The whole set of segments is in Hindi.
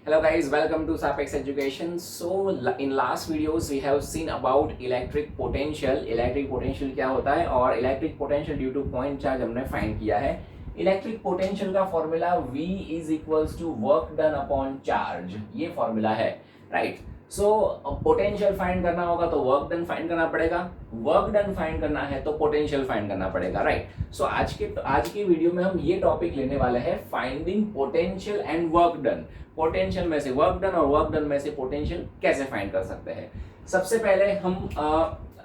Hello guys, welcome to Sapex Education. So in last videos we have seen about electric potential. Electric potential क्या होता है और electric potential due to point charge हमने फाइंड किया है. इलेक्ट्रिक पोटेंशियल का formula V is equals to work done upon charge, ये फॉर्मूला है, राइट. सो पोटेंशियल फाइंड करना होगा तो वर्क डन फाइंड करना पड़ेगा, वर्क डन फाइंड करना है तो पोटेंशियल फाइंड करना पड़ेगा, राइट. सो आज की वीडियो में हम ये टॉपिक लेने वाले हैं, finding potential and work done. Potential में से वर्क डन और वर्क डन में से पोटेंशियल कैसे फाइंड कर सकते हैं. सबसे पहले हम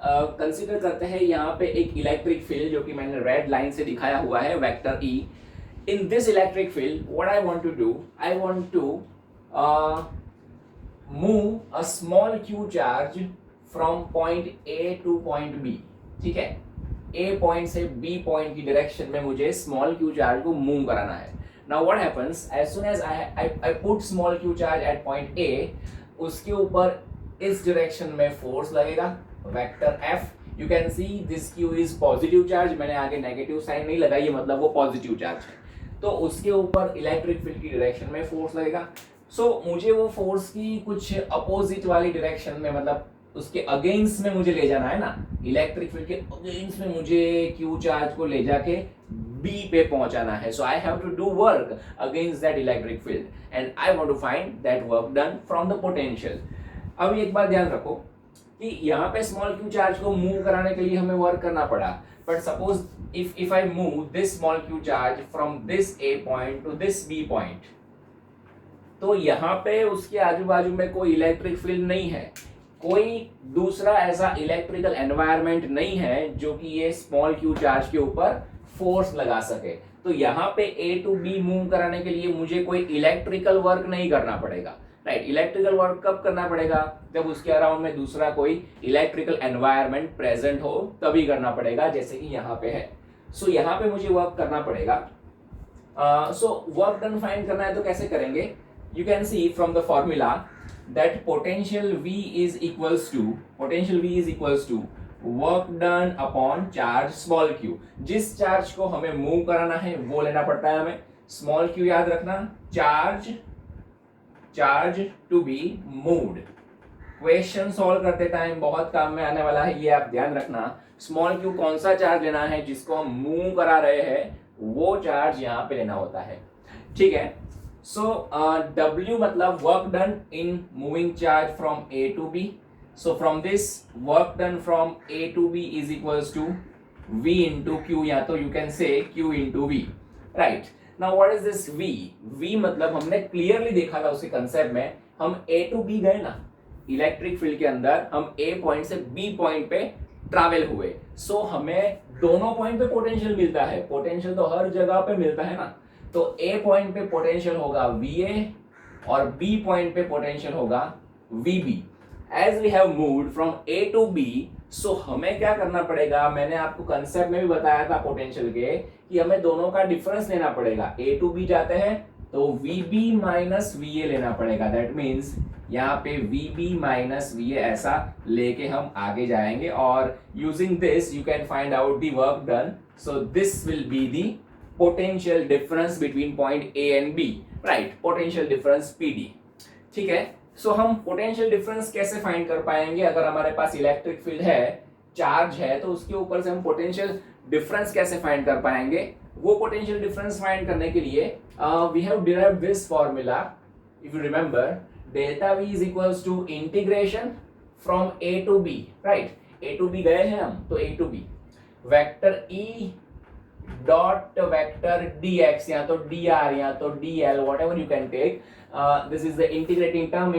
कंसीडर करते हैं यहाँ पे एक इलेक्ट्रिक फील्ड जो कि मैंने रेड लाइन से दिखाया हुआ है, vector E. In this electric field what I want to do, I want to move a small q charge from point A to point B. ठीक है, A पॉइंट से B पॉइंट की डायरेक्शन में मुझे स्मॉल q चार्ज को मूव कराना है. Now what happens as soon as I put small q charge at point A, उसके ऊपर इस डायरेक्शन में फोर्स लगेगा, vector F. You can see this q is positive charge, मैंने आगे नेगेटिव साइन नहीं लगाई, ये मतलब वो पॉजिटिव चार्ज है. तो उसके ऊपर इलेक्ट्रिक फील्ड की डायरेक्शन में फोर्स लगेगा. मुझे वो फोर्स की कुछ अपोजिट वाली डायरेक्शन में, मतलब उसके अगेंस्ट में मुझे ले जाना है ना. इलेक्ट्रिक फील्ड के अगेंस्ट में मुझे क्यू चार्ज को ले जाके बी पे पहुंचाना है. So I have to do work against that electric field and I want to find that work done from the potential. अब एक बात ध्यान रखो कि यहाँ पे स्मॉल क्यू चार्ज को मूव कराने के लिए हमें वर्क करना पड़ा, but suppose if I move this small Q charge from this A point to this B point, तो यहाँ पे उसके आजू बाजू में कोई इलेक्ट्रिक फील्ड नहीं है, कोई दूसरा ऐसा इलेक्ट्रिकल एनवायरनमेंट नहीं है जो कि ये स्मॉल क्यू चार्ज के ऊपर फोर्स लगा सके. तो यहाँ पे ए टू बी मूव कराने के लिए मुझे कोई इलेक्ट्रिकल वर्क नहीं करना पड़ेगा, राइट. इलेक्ट्रिकल वर्क कब करना पड़ेगा, जब उसके अराउंड में दूसरा कोई इलेक्ट्रिकल एनवायरनमेंट प्रेजेंट हो, तभी करना पड़ेगा, जैसे कि यहाँ पे है. सो यहाँ पे मुझे वर्क करना पड़ेगा. सो वर्क डन फाइंड करना है तो कैसे करेंगे. You can see from the formula that potential V is equals to work done upon charge small q. जिस चार्ज को हमें मूव कराना है वो लेना पड़ता है हमें. स्मॉल q याद रखना, charge to be moved. Question solve करते टाइम बहुत काम में आने वाला है, ये आप ध्यान रखना. स्मॉल q कौन सा चार्ज लेना है, जिसको हम मूव करा रहे हैं वो चार्ज यहाँ पे लेना होता है, ठीक है. So W मतलब work done in moving charge from A to B. So from this work done from A to B is equals to V into Q, या तो you can say Q into V, right. Now what is this V? V मतलब हमने क्लियरली देखा था उसके कंसेप्ट में, हम A to B गए ना इलेक्ट्रिक फील्ड के अंदर, हम A पॉइंट से B पॉइंट पे ट्रैवल हुए. सो हमें दोनों पॉइंट पे पोटेंशियल मिलता है, पोटेंशियल तो हर जगह पे मिलता है ना. तो A पॉइंट पे पोटेंशियल होगा VA और B पॉइंट पे पोटेंशियल होगा VB. As we have moved from A to B, so हमें क्या करना पड़ेगा, मैंने आपको कंसेप्ट में भी बताया था पोटेंशियल के कि हमें दोनों का डिफरेंस लेना पड़ेगा. A टू B जाते हैं तो VB माइनस VA लेना पड़ेगा. दैट मीन्स यहाँ पे VB माइनस VA ऐसा लेके हम आगे जाएंगे, और using this you can find out the work done. So this will be the potential difference between point A and B, right. potential difference PD, ठीक है. सो हम potential difference कैसे फाइंड कर पाएंगे, अगर हमारे पास इलेक्ट्रिक फील्ड है, चार्ज है, तो उसके ऊपर से हम potential difference कैसे फाइंड कर पाएंगे. वो potential difference फाइंड करने के लिए we have derived this formula, if you remember, delta V is equals to integration from A to B, right. A to B गए हैं हम, तो A to B vector E dot vector dx, या तो dr या तो dl, whatever you can take. This is the integrating term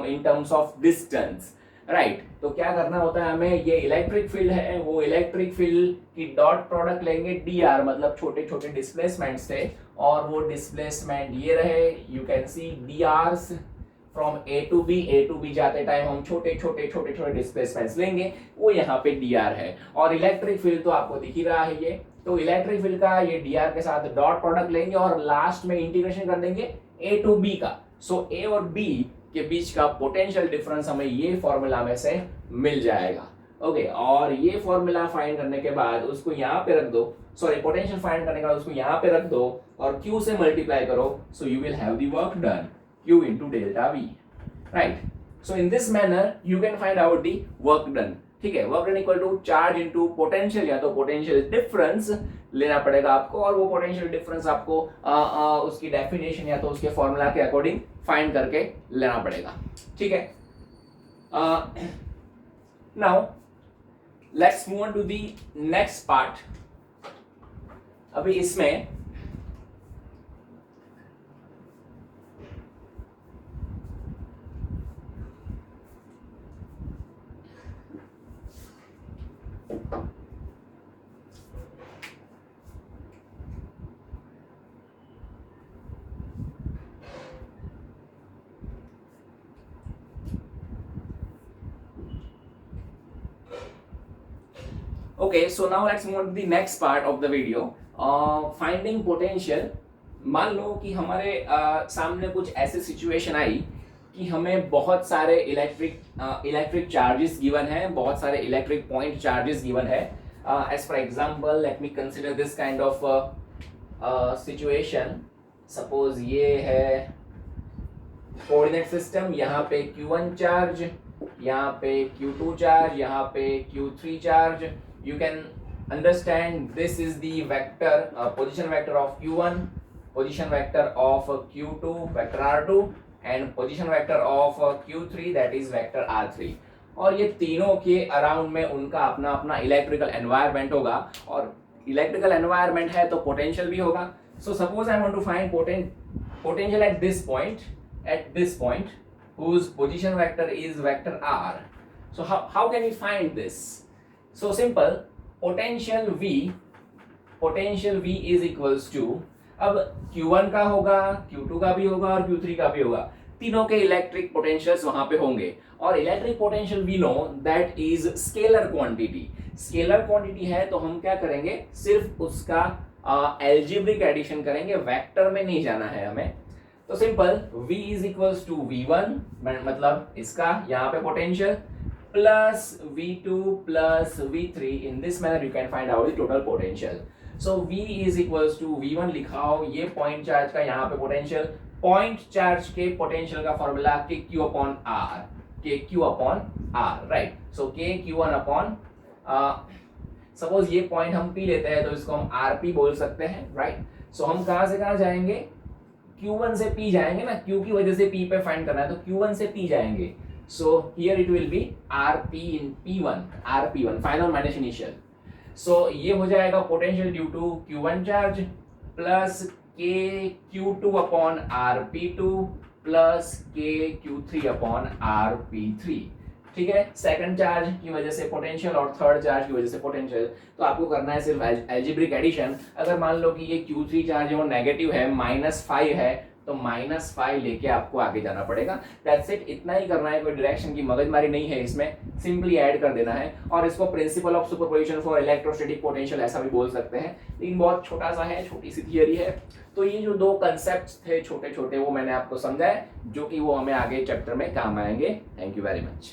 in terms of distance, right. तो क्या करना होता है हमें, ये इलेक्ट्रिक फील्ड है, वो इलेक्ट्रिक फील्ड की डॉट प्रोडक्ट लेंगे dr, मतलब छोटे छोटे डिस्प्लेसमेंट से, और वो डिस्प्लेसमेंट ये रहे, you can see dr's from A to B जाते टाइम हम छोटे छोटे डिस्प्लेसमेंट्स लेंगे, वो यहाँ पे dr है. और इलेक्ट्रिक फील्ड तो आपको दिख ही रहा है ये, तो इलेक्ट्रिक फील्ड का ये dr के साथ डॉट प्रोडक्ट लेंगे और लास्ट में इंटीग्रेशन कर देंगे A to B का. सो A और B के बीच का पोटेंशियल डिफरेंस हमें ये फॉर्मूला में से मिल जाएगा. ओके और ये फॉर्मूला फाइंड करने के बाद उसको यहाँ पे रख दो, सॉरी पोटेंशियल फाइंड करने के बाद उसको यहाँ पे रख दो और Q से मल्टीप्लाई करो, so you will have the work done Q into delta V, right. So in this manner you can find out the work done, ठीक है। Work done equal to charge into potential, या तो पोटेंशियल डिफरेंस लेना पड़ेगा आपको और वो पोटेंशियल डिफरेंस आपको उसकी डेफिनेशन या तो उसके फॉर्मूला के अकॉर्डिंग फाइंड करके लेना पड़ेगा, ठीक है। Now let's move on to the next part. अभी इसमें okay, so now let's move on to the next part of the video, finding potential। मान लो कि हमारे सामने कुछ ऐसी सिचुएशन आई कि हमें बहुत सारे इलेक्ट्रिक चार्जेस गिवन है, बहुत सारे इलेक्ट्रिक पॉइंट चार्जेस गिवन है। As for example let me consider this kind of situation. Suppose ये है कोऑर्डिनेट सिस्टम, यहाँ पे Q1 चार्ज, यहाँ पे Q2 चार्ज, यहाँ पे Q3 charge. You can understand this is the vector, position vector of Q1, position vector of Q2, vector R2, and position vector of Q3, that is vector R3। और ये तीनों के अराउंड में उनका अपना अपना इलेक्ट्रिकल एनवायरनमेंट होगा, और इलेक्ट्रिकल एनवायरनमेंट है तो पोटेंशियल भी होगा। So suppose I want to find potential at this point whose position vector is vector R। So how can we find this? So simple, potential V is equals to, अब Q1 का होगा, Q2 का भी होगा और Q3 का भी होगा, तीनों के इलेक्ट्रिक पोटेंशियल्स वहां पे होंगे। और electric potential we know that is scalar quantity. Scalar quantity है तो हम क्या करेंगे, सिर्फ उसका एल्जेब्रिक एडिशन करेंगे, वेक्टर में नहीं जाना है हमें। तो simple, V is equals to V1, मतलब इसका यहाँ पे potential, plus V2 plus V3। in this manner you can find out the total potential। so V is equals to V1 लिखाओ, ये पॉइंट चार्ज का यहाँ पे पोटेंशियल, पॉइंट चार्ज के पोटेंशियल का formula KQ upon R, KQ upon R, right. So KQ1 upon suppose ये पॉइंट हम P लेते हैं तो इसको हम RP बोल सकते हैं, राइट। सो हम कहाँ से कहाँ जाएंगे, Q1 से P जाएंगे ना, Q की वजह से P पे फाइंड करना है तो Q1 से P जाएंगे। So here it will be RP in P1, RP1 final minus initial। So ये हो जाएगा potential due to Q1 charge plus KQ2 upon RP2 plus KQ3 upon RP3, ठीक है। सेकंड चार्ज की वजह से पोटेंशियल और थर्ड चार्ज की वजह से पोटेंशियल, तो आपको करना है सिर्फ एल्जेब्रिक एडिशन। अगर मान लो कि ये Q3 चार्ज है वो नेगेटिव है, -5 है, तो -5 लेके आपको आगे जाना पड़ेगा। दैट्स इट, इतना ही करना है, कोई डायरेक्शन की मगजमारी नहीं है इसमें, सिंपली ऐड कर देना है। और इसको principle of superposition for electrostatic potential ऐसा भी बोल सकते हैं, लेकिन बहुत छोटा सा है, छोटी सी थियरी है। तो ये जो दो कंसेप्ट थे छोटे छोटे वो मैंने आपको समझाए, जो कि वो हमें आगे चैप्टर में काम आएंगे। Thank you very much.